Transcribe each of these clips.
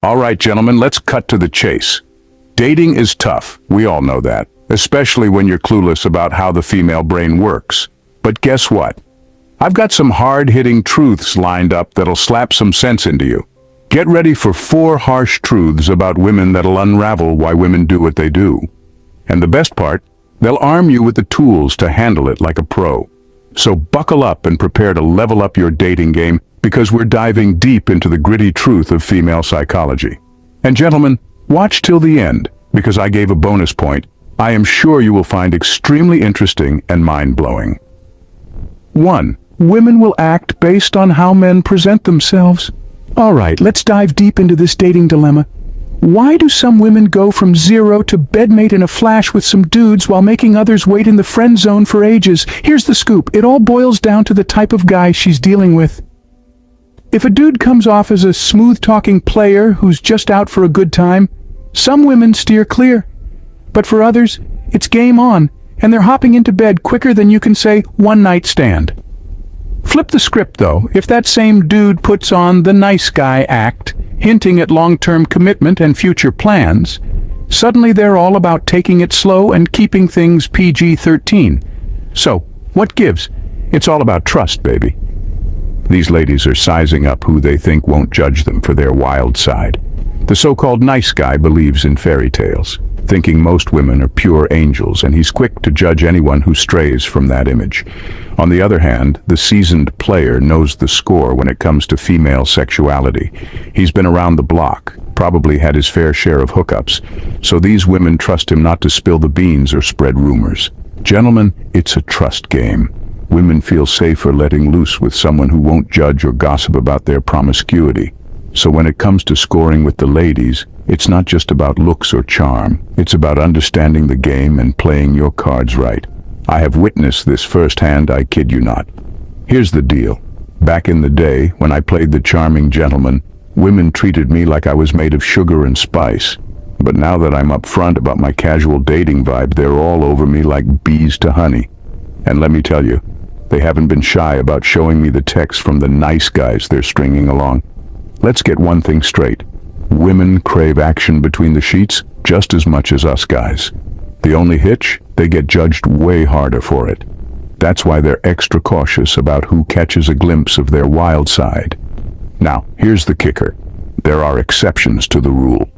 All right, gentlemen, let's cut to the chase. Dating is tough, we all know that, especially when you're clueless about how the female brain works. But guess what? I've got some hard-hitting truths lined up that'll slap some sense into you. Get ready for 4 harsh truths about women that'll unravel why women do what they do. And the best part, they'll arm you with the tools to handle it like a pro. So buckle up and prepare to level up your dating game, because we're diving deep into the gritty truth of female psychology. And gentlemen, watch till the end, because I gave a bonus point I am sure you will find extremely interesting and mind-blowing. 1. Women will act based on how men present themselves. All right, let's dive deep into this dating dilemma. Why do some women go from zero to bedmate in a flash with some dudes while making others wait in the friend zone for ages? Here's the scoop. It all boils down to the type of guy she's dealing with. If a dude comes off as a smooth-talking player who's just out for a good time, some women steer clear. But for others, it's game on, and they're hopping into bed quicker than you can say one-night stand. Flip the script, though. If that same dude puts on the nice guy act, hinting at long-term commitment and future plans, suddenly they're all about taking it slow and keeping things PG-13. So, what gives? It's all about trust, baby. These ladies are sizing up who they think won't judge them for their wild side. The so-called nice guy believes in fairy tales, thinking most women are pure angels, and he's quick to judge anyone who strays from that image. On the other hand, the seasoned player knows the score when it comes to female sexuality. He's been around the block, probably had his fair share of hookups, so these women trust him not to spill the beans or spread rumors. Gentlemen, it's a trust game. Women feel safer letting loose with someone who won't judge or gossip about their promiscuity. So when it comes to scoring with the ladies, it's not just about looks or charm. It's about understanding the game and playing your cards right. I have witnessed this firsthand, I kid you not. Here's the deal. Back in the day, when I played the charming gentleman, women treated me like I was made of sugar and spice. But now that I'm upfront about my casual dating vibe, they're all over me like bees to honey. And let me tell you, they haven't been shy about showing me the texts from the nice guys they're stringing along. Let's get one thing straight. Women crave action between the sheets just as much as us guys. The only hitch? They get judged way harder for it. That's why they're extra cautious about who catches a glimpse of their wild side. Now, here's the kicker. There are exceptions to the rule.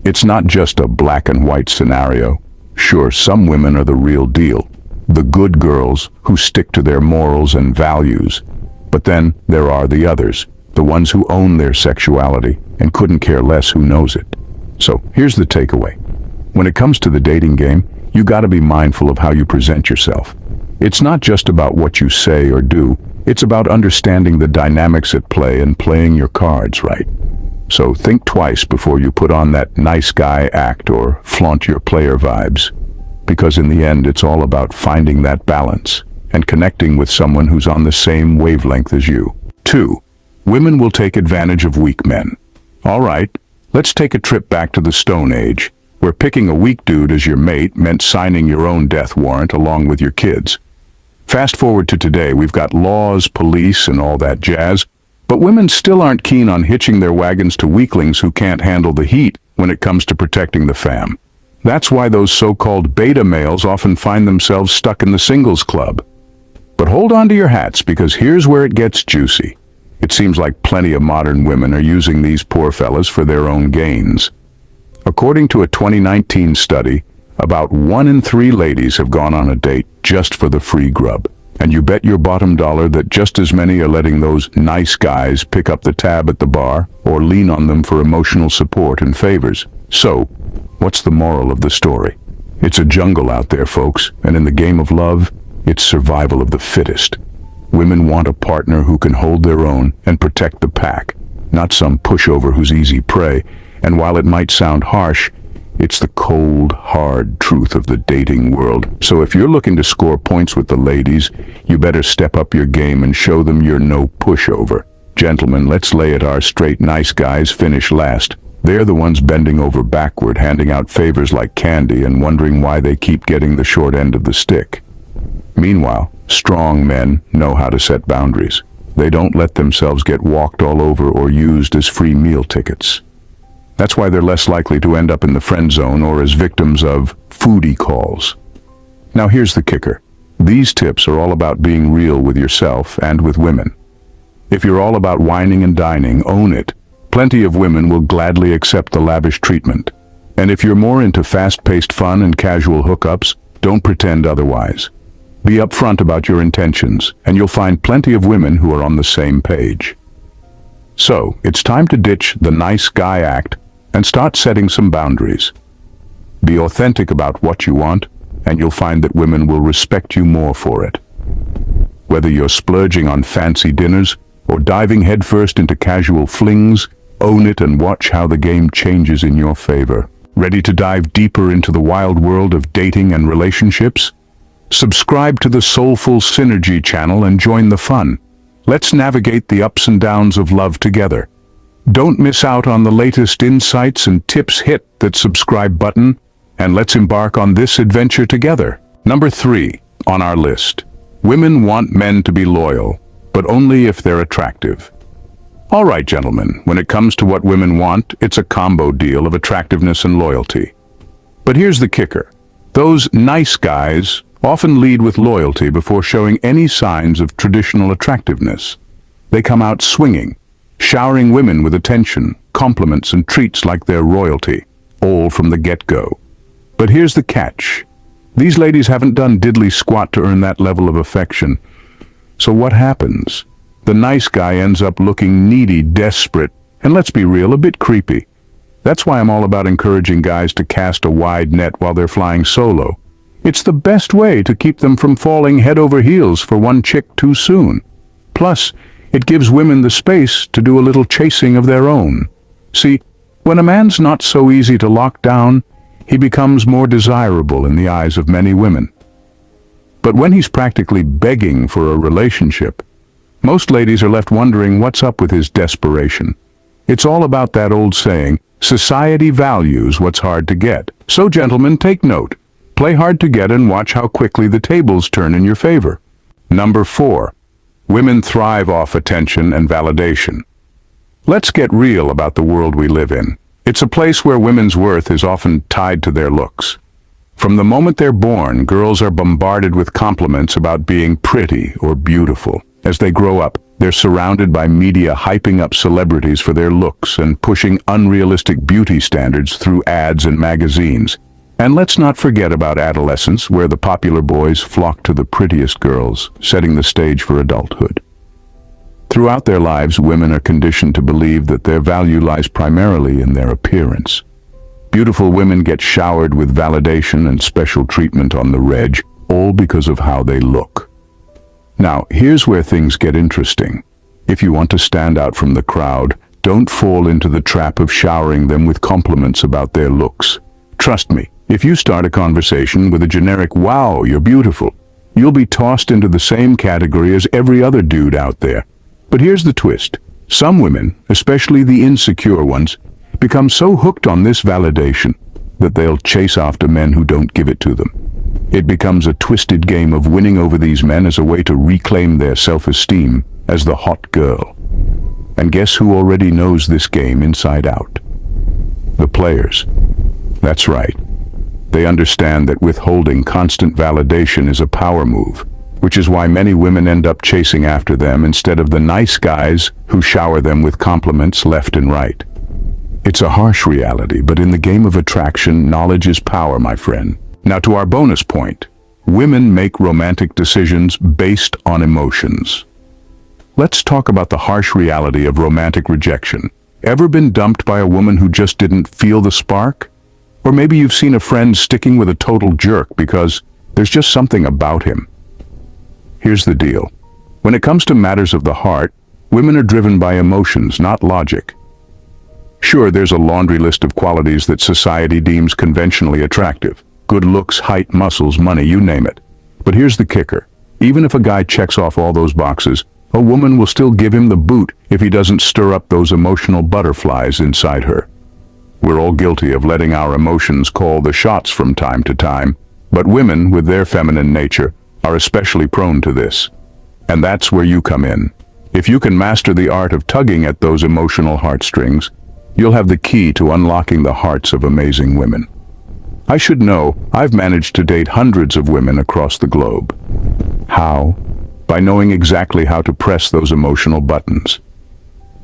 It's not just a black and white scenario. Sure, some women are the real deal. The good girls who stick to their morals and values. But then there are the others, the ones who own their sexuality and couldn't care less who knows it. So here's the takeaway. When it comes to the dating game, you gotta be mindful of how you present yourself. It's not just about what you say or do, it's about understanding the dynamics at play and playing your cards right. So think twice before you put on that nice guy act or flaunt your player vibes. Because in the end, it's all about finding that balance and connecting with someone who's on the same wavelength as you. 2. Women will take advantage of weak men. All right, let's take a trip back to the Stone Age, where picking a weak dude as your mate meant signing your own death warrant along with your kids. Fast forward to today, we've got laws, police, and all that jazz, but women still aren't keen on hitching their wagons to weaklings who can't handle the heat when it comes to protecting the fam. That's why those so-called beta males often find themselves stuck in the singles club. But hold on to your hats, because here's where it gets juicy. It seems like plenty of modern women are using these poor fellas for their own gains. According to a 2019 study, about 1 in 3 ladies have gone on a date just for the free grub. And you bet your bottom dollar that just as many are letting those nice guys pick up the tab at the bar or lean on them for emotional support and favors. So, what's the moral of the story? It's a jungle out there, folks, and in the game of love, it's survival of the fittest. Women want a partner who can hold their own and protect the pack, not some pushover who's easy prey. And while it might sound harsh, it's the cold, hard truth of the dating world. So if you're looking to score points with the ladies, you better step up your game and show them you're no pushover. Gentlemen, let's lay it, our straight nice guys finish last. They're the ones bending over backward, handing out favors like candy and wondering why they keep getting the short end of the stick. Meanwhile, strong men know how to set boundaries. They don't let themselves get walked all over or used as free meal tickets. That's why they're less likely to end up in the friend zone or as victims of foodie calls. Now here's the kicker. These tips are all about being real with yourself and with women. If you're all about whining and dining, own it. Plenty of women will gladly accept the lavish treatment. And if you're more into fast-paced fun and casual hookups, don't pretend otherwise. Be upfront about your intentions, and you'll find plenty of women who are on the same page. So, it's time to ditch the nice guy act and start setting some boundaries. Be authentic about what you want, and you'll find that women will respect you more for it. Whether you're splurging on fancy dinners or diving headfirst into casual flings, own it and watch how the game changes in your favor. Ready to dive deeper into the wild world of dating and relationships? Subscribe to the Soulful Synergy channel and join the fun. Let's navigate the ups and downs of love together. Don't miss out on the latest insights and tips. Hit that subscribe button and let's embark on this adventure together. Number 3 on our list. Women want men to be loyal, but only if they're attractive. All right, gentlemen, when it comes to what women want, it's a combo deal of attractiveness and loyalty. But here's the kicker. Those nice guys often lead with loyalty before showing any signs of traditional attractiveness. They come out swinging, showering women with attention, compliments, and treats like they're royalty, all from the get-go. But here's the catch. These ladies haven't done diddly squat to earn that level of affection. So what happens? The nice guy ends up looking needy, desperate, and let's be real, a bit creepy. That's why I'm all about encouraging guys to cast a wide net while they're flying solo. It's the best way to keep them from falling head over heels for one chick too soon. Plus, it gives women the space to do a little chasing of their own. See, when a man's not so easy to lock down, he becomes more desirable in the eyes of many women. But when he's practically begging for a relationship, most ladies are left wondering what's up with his desperation. It's all about that old saying, society values what's hard to get. So gentlemen, take note. Play hard to get and watch how quickly the tables turn in your favor. Number 4. Women thrive off attention and validation. Let's get real about the world we live in. It's a place where women's worth is often tied to their looks. From the moment they're born, girls are bombarded with compliments about being pretty or beautiful. As they grow up, they're surrounded by media hyping up celebrities for their looks and pushing unrealistic beauty standards through ads and magazines. And let's not forget about adolescence, where the popular boys flock to the prettiest girls, setting the stage for adulthood. Throughout their lives, women are conditioned to believe that their value lies primarily in their appearance. Beautiful women get showered with validation and special treatment on the reg, all because of how they look. Now, here's where things get interesting. If you want to stand out from the crowd, don't fall into the trap of showering them with compliments about their looks. Trust me, if you start a conversation with a generic, "Wow, you're beautiful," you'll be tossed into the same category as every other dude out there. But here's the twist. Some women, especially the insecure ones, become so hooked on this validation that they'll chase after men who don't give it to them. It becomes a twisted game of winning over these men as a way to reclaim their self-esteem as the hot girl. And guess who already knows this game inside out? The players. That's right. They understand that withholding constant validation is a power move, which is why many women end up chasing after them instead of the nice guys who shower them with compliments left and right. It's a harsh reality, but in the game of attraction, knowledge is power, my friend. Now to our bonus point. Women make romantic decisions based on emotions. Let's talk about the harsh reality of romantic rejection. Ever been dumped by a woman who just didn't feel the spark? Or maybe you've seen a friend sticking with a total jerk because there's just something about him. Here's the deal. When it comes to matters of the heart, women are driven by emotions, not logic. Sure, there's a laundry list of qualities that society deems conventionally attractive. Good looks, height, muscles, money, you name it. But here's the kicker. Even if a guy checks off all those boxes, a woman will still give him the boot if he doesn't stir up those emotional butterflies inside her. We're all guilty of letting our emotions call the shots from time to time, but women, with their feminine nature, are especially prone to this. And that's where you come in. If you can master the art of tugging at those emotional heartstrings, you'll have the key to unlocking the hearts of amazing women. I should know, I've managed to date hundreds of women across the globe. How? By knowing exactly how to press those emotional buttons.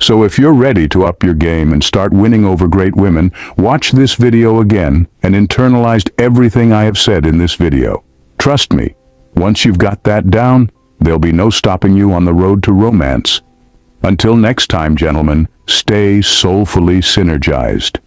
So if you're ready to up your game and start winning over great women, watch this video again and internalize everything I have said in this video. Trust me, once you've got that down, there'll be no stopping you on the road to romance. Until next time, gentlemen, stay soulfully synergized.